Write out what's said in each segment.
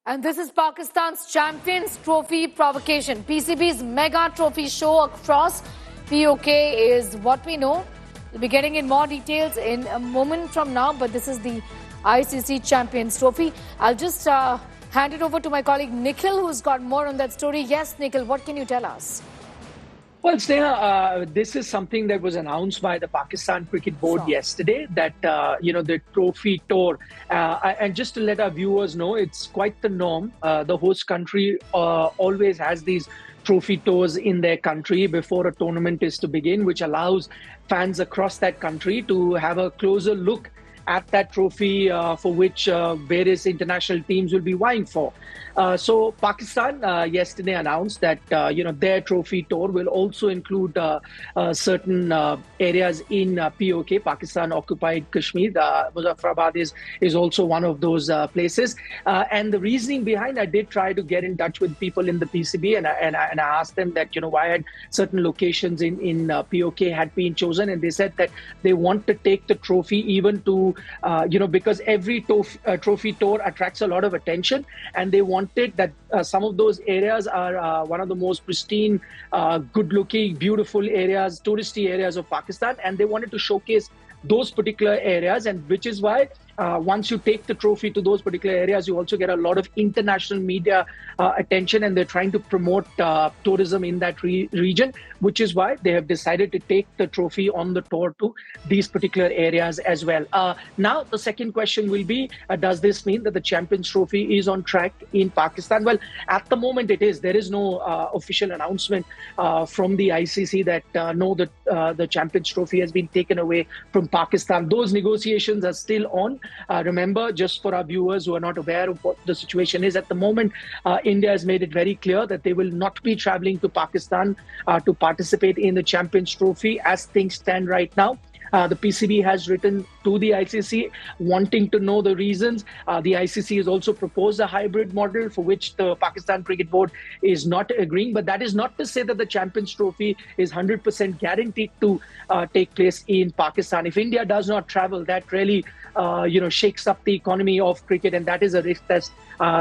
And this is Pakistan's Champions Trophy Provocation. PCB's mega trophy show across POK is what we know. We'll be getting in more details in a moment from now, but this is the ICC Champions Trophy. I'll just hand it over to my colleague Nikhil, who's got more on that story. Yes, Nikhil, what can you tell us? Well, Sneha, this is something that was announced by the Pakistan Cricket Board yesterday, that, the trophy tour. And just to let our viewers know, it's quite the norm. The host country always has these trophy tours in their country before a tournament is to begin, which allows fans across that country to have a closer look at that trophy for which various international teams will be vying for. So Pakistan yesterday announced that their trophy tour will also include certain areas in POK, Pakistan Occupied Kashmir. Muzaffarabad is also one of those places. And the reasoning behind, I did try to get in touch with people in the PCB, and I asked them that why had certain locations in POK had been chosen, and they said that they want to take the trophy even to because every trophy tour attracts a lot of attention, and they wanted that some of those areas are one of the most pristine, good-looking, beautiful areas, touristy areas of Pakistan, and they wanted to showcase those particular areas, and which is why once you take the trophy to those particular areas, you also get a lot of international media attention, and they're trying to promote tourism in that region, which is why they have decided to take the trophy on the tour to these particular areas as well. Now, the second question will be, does this mean that the Champions Trophy is on track in Pakistan? Well, at the moment it is. There is no official announcement from the ICC that no, the Champions Trophy has been taken away from Pakistan. Those negotiations are still on. Remember, just for our viewers who are not aware of what the situation is at the moment, India has made it very clear that they will not be traveling to Pakistan to participate in the Champions Trophy as things stand right now. The PCB has written to the ICC wanting to know the reasons. The ICC has also proposed a hybrid model for which the Pakistan Cricket Board is not agreeing. But that is not to say that the Champions Trophy is 100% guaranteed to take place in Pakistan. If India does not travel, that really shakes up the economy of cricket, and that is a risk that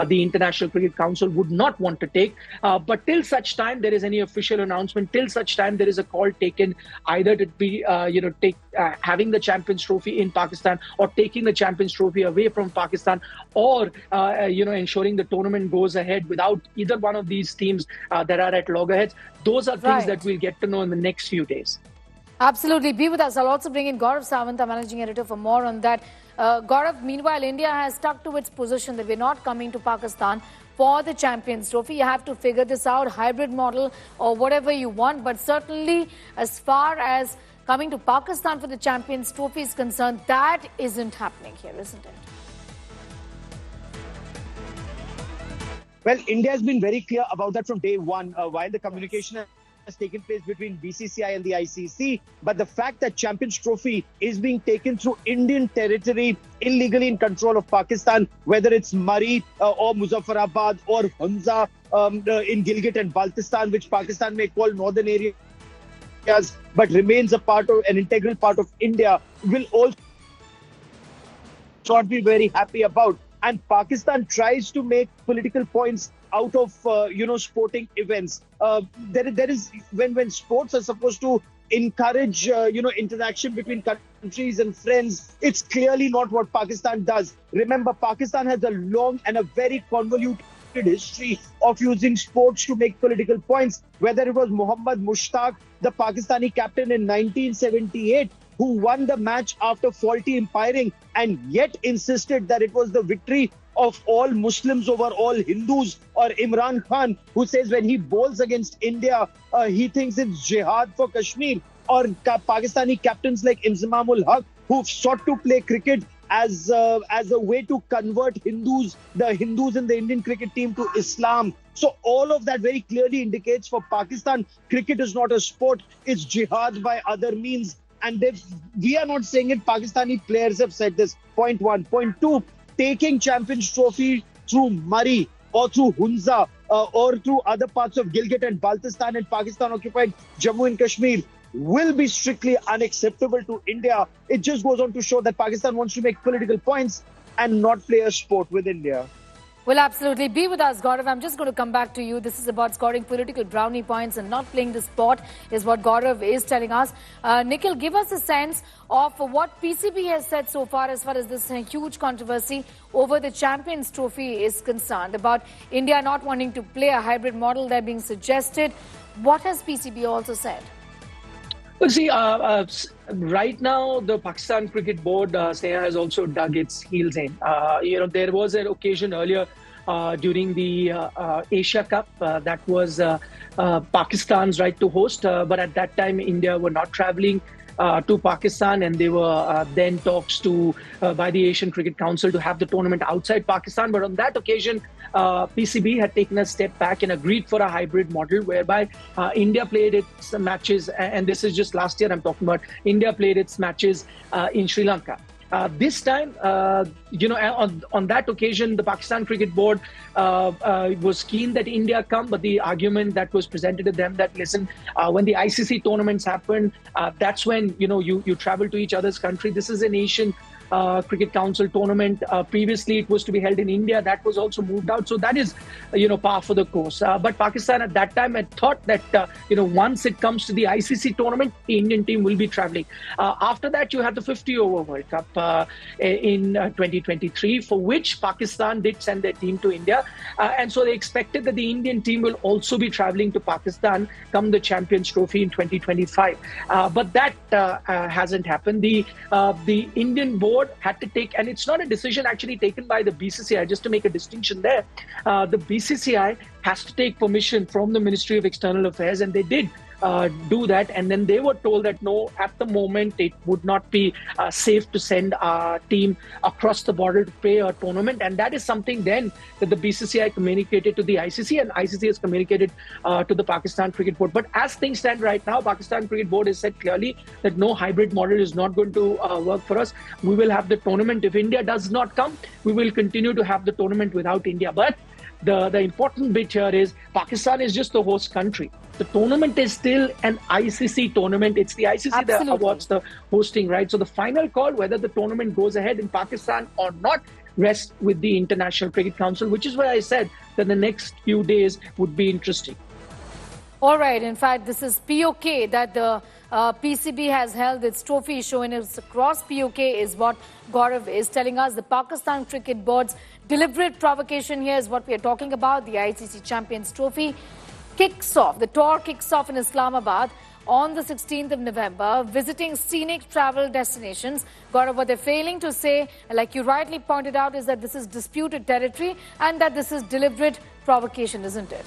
the International Cricket Council would not want to take. But till such time there is any official announcement, till such time there is a call taken either to be having the Champions Trophy in Pakistan or taking the Champions Trophy away from Pakistan, or ensuring the tournament goes ahead without either one of these teams that are at loggerheads. Those are things that we'll get to know in the next few days. Absolutely. Be with us. I'll also bring in Gaurav Sawant, our managing editor, for more on that. Gaurav, meanwhile, India has stuck to its position that we're not coming to Pakistan for the Champions Trophy. You have to figure this out, hybrid model or whatever you want. But certainly, as far as coming to Pakistan for the Champions Trophy is concerned, that isn't happening here, isn't it? Well, India has been very clear about that from day one, while the communication has taken place between BCCI and the ICC. But the fact that Champions Trophy is being taken through Indian territory, illegally in control of Pakistan, whether it's Murree or Muzaffarabad or Hunza in Gilgit and Baltistan, which Pakistan may call northern areas, but remains a part of an integral part of India, will also not be very happy about. And Pakistan tries to make political points out of sporting events. There is when sports are supposed to encourage interaction between countries and friends, it's clearly not what Pakistan does. Remember, Pakistan has a long and a very convoluted history of using sports to make political points, whether it was Mohammad Mushtaq, the Pakistani captain in 1978, who won the match after faulty umpiring and yet insisted that it was the victory of all Muslims over all Hindus, or Imran Khan, who says when he bowls against India, he thinks it's jihad for Kashmir, or Pakistani captains like Inzamamul Haq, who've sought to play cricket as a way to convert the Hindus in the Indian cricket team to Islam. So all of that very clearly indicates for Pakistan, cricket is not a sport, it's jihad by other means. And we are not saying it, Pakistani players have said this, point one. Point two, taking Champions Trophy through Murree or through Hunza or through other parts of Gilgit and Baltistan and Pakistan occupied Jammu and Kashmir will be strictly unacceptable to India. It just goes on to show that Pakistan wants to make political points and not play a sport with India. Will absolutely be with us, Gaurav. I'm just going to come back to you. This is about scoring political brownie points and not playing the sport, is what Gaurav is telling us. Nikhil, give us a sense of what PCB has said so far as this huge controversy over the Champions Trophy is concerned, about India not wanting to play a hybrid model that being suggested. What has PCB also said? Well, see, right now, the Pakistan Cricket Board, Sneha, has also dug its heels in. There was an occasion earlier during the Asia Cup that was Pakistan's right to host. But at that time, India were not traveling to Pakistan, and there were then talks by the Asian Cricket Council to have the tournament outside Pakistan. But on that occasion, PCB had taken a step back and agreed for a hybrid model whereby India played its matches, and this is just last year I'm talking about, India played its matches in Sri Lanka. This time, on that occasion, the Pakistan Cricket Board was keen that India come, but the argument that was presented to them that, listen, when the ICC tournaments happen, that's when, you travel to each other's country. This is an Asian Cricket Council tournament. Previously, it was to be held in India. That was also moved out. So that is, par for the course. But Pakistan at that time had thought that, once it comes to the ICC tournament, the Indian team will be traveling. After that, you had the 50-over World Cup in 2023, for which Pakistan did send their team to India. And so they expected that the Indian team will also be traveling to Pakistan come the Champions Trophy in 2025. But that hasn't happened. The Indian board had to take, and it's not a decision actually taken by the BCCI, just to make a distinction there. The BCCI has to take permission from the Ministry of External Affairs, and they did do that, and then they were told that no, at the moment it would not be safe to send our team across the border to play a tournament. And that is something then that the BCCI communicated to the ICC, and ICC has communicated to the Pakistan Cricket Board. But as things stand right now, Pakistan Cricket Board has said clearly that no, hybrid model is not going to work for us. We will have the tournament. If India does not come, we will continue to have the tournament without India. But the important bit here is Pakistan is just the host country. The tournament is still an ICC tournament. It's the ICC that awards the hosting, right? So the final call, whether the tournament goes ahead in Pakistan or not, rests with the International Cricket Council, which is why I said that the next few days would be interesting. All right. In fact, this is POK that the PCB has held its trophy show, and it's across POK is what Gaurav is telling us. The Pakistan Cricket Board's deliberate provocation here is what we are talking about. The ICC Champions Trophy kicks off. The tour kicks off in Islamabad on the 16th of November, visiting scenic travel destinations. Gaurav, what they're failing to say, like you rightly pointed out, is that this is disputed territory and that this is deliberate provocation, isn't it?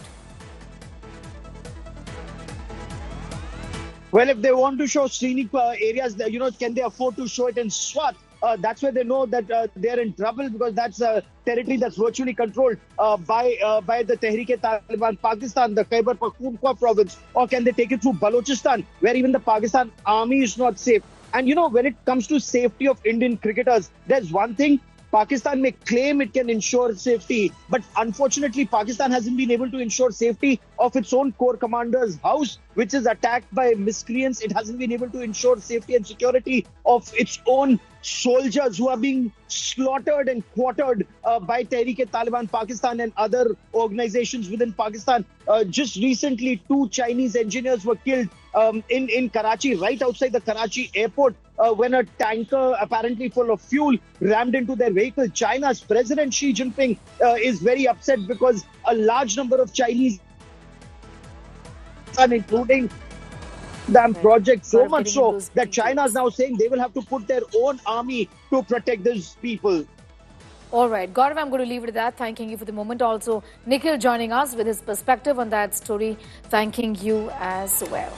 Well, if they want to show scenic areas, can they afford to show it in Swat? That's where they know that they're in trouble, because that's a territory that's virtually controlled by the Tehreek-e-Taliban Pakistan, the Khyber Pakhtunkhwa province. Or can they take it through Balochistan, where even the Pakistan army is not safe? And when it comes to safety of Indian cricketers, there's one thing. Pakistan may claim it can ensure safety, but unfortunately, Pakistan hasn't been able to ensure safety of its own corps commander's house, which is attacked by miscreants. It hasn't been able to ensure safety and security of its own soldiers who are being slaughtered and quartered by Tehreek-e-Taliban Pakistan and other organizations within Pakistan. Just recently, 2 Chinese engineers were killed in Karachi, right outside the Karachi airport, when a tanker apparently full of fuel rammed into their vehicle. China's President Xi Jinping is very upset because a large number of Chinese, including the project, so much so that China is now saying they will have to put their own army to protect these people. All right, Gaurav, I'm going to leave it at that. Thanking you for the moment. Also, Nikhil joining us with his perspective on that story. Thanking you as well.